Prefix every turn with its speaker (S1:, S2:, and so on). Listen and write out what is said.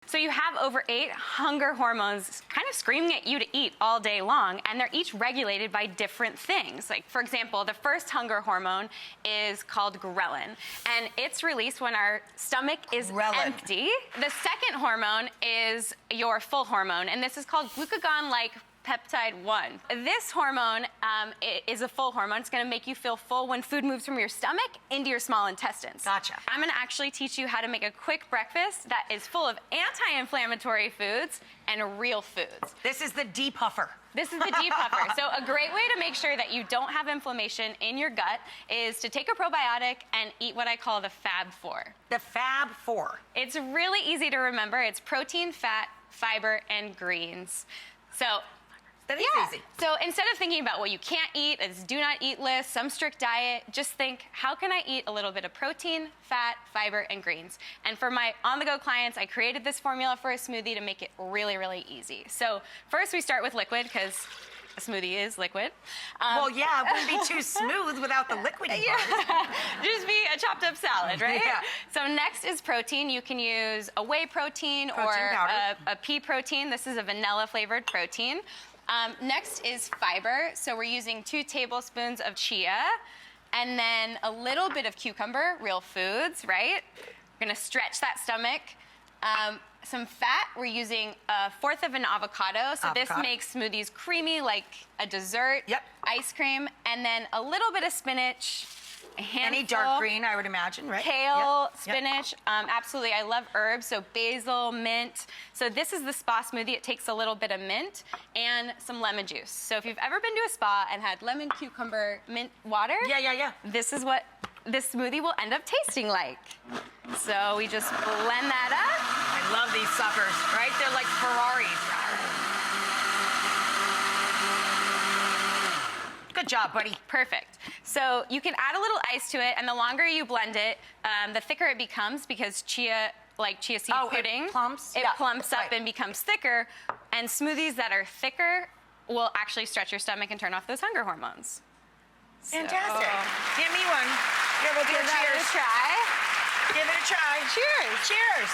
S1: So you have over 8 hunger hormones kind of screaming at you to eat all day long, and they're each regulated by different things. Like, for example, the first hunger hormone is called ghrelin, and it's released when our stomach is empty. The second hormone is your full hormone, and this is called glucagon-like peptide 1. This hormone is a full hormone. It's going to make you feel full when food moves from your stomach into your small intestines.
S2: Gotcha.
S1: I'm going to actually teach you how to make a quick breakfast that is full of anti-inflammatory foods and real foods.
S2: This is the depuffer.
S1: This is the depuffer. So a great way to make sure that you don't have inflammation in your gut is to take a probiotic and eat what I call the Fab Four.
S2: The Fab Four.
S1: It's really easy to remember. It's protein, fat, fiber, and greens. So
S2: that is easy.
S1: So instead of thinking about what you can't eat, it's do not eat list, some strict diet, just think, how can I eat a little bit of protein, fat, fiber, and greens? And for my on-the-go clients, I created this formula for a smoothie to make it really, really easy. So first we start with liquid, because a smoothie is liquid.
S2: Well, yeah, it wouldn't be too smooth without the liquidy part.
S1: Just be a chopped up salad, right?
S2: Yeah.
S1: So next is protein. You can use a whey protein or a pea protein. This is a vanilla flavored protein. Next is fiber. So we're using 2 tablespoons of chia and then a little bit of cucumber, real foods, right? We're gonna stretch that stomach. Some fat, we're using 1/4 of an avocado. So this makes smoothies creamy like a dessert.
S2: Yep.
S1: Ice cream, and then a little bit of spinach.
S2: Any dark green, I would imagine, right?
S1: Kale, spinach, absolutely. I love herbs, so basil, mint. So this is the spa smoothie. It takes a little bit of mint and some lemon juice. So if you've ever been to a spa and had lemon, cucumber, mint water, this is what this smoothie will end up tasting like. So we just blend that up.
S2: I love these suckers, right? They're like Ferraris. Good job, buddy.
S1: Perfect. So you can add a little ice to it, and the longer you blend it, the thicker it becomes, because chia seed pudding,
S2: it plumps
S1: up and becomes thicker, and smoothies that are thicker will actually stretch your stomach and turn off those hunger hormones.
S2: Fantastic. Give me one. Here, we'll give it a try.
S1: Try.
S2: Give it a try.
S1: Cheers.
S2: Cheers.